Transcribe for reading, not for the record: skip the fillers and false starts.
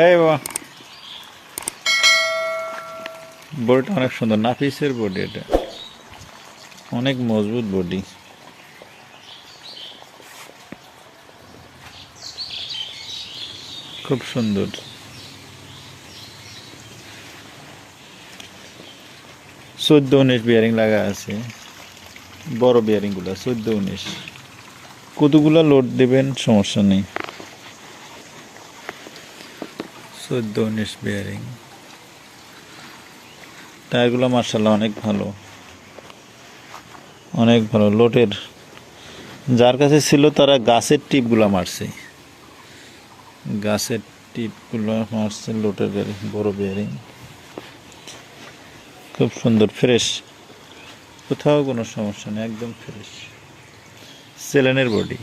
এই বাবা, বডিটা অনেক সুন্দর, নাফিসের বডি, এটা অনেক মজবুত বডি, খুব সুন্দর। 14-19 বিয়ারিং লাগা আছে, বড় বিয়ারিং গুলা 14-19। কতগুলা লোড দেবেন সমস্যা নেই। 14-19 বিয়ারিং। টায়ারগুলো মার্শাল্লাহ অনেক ভালো, অনেক ভালো লোটের। যার কাছে ছিল তারা গাছের টিপগুলো মারছে, গাছের টিপগুলো মারছে লোটের গাড়ি, বড় বিয়ারিং, খুব সুন্দর, ফ্রেশ, কোথাও কোনো সমস্যা নেই, একদম ফ্রেশ। সেলেনের বডি।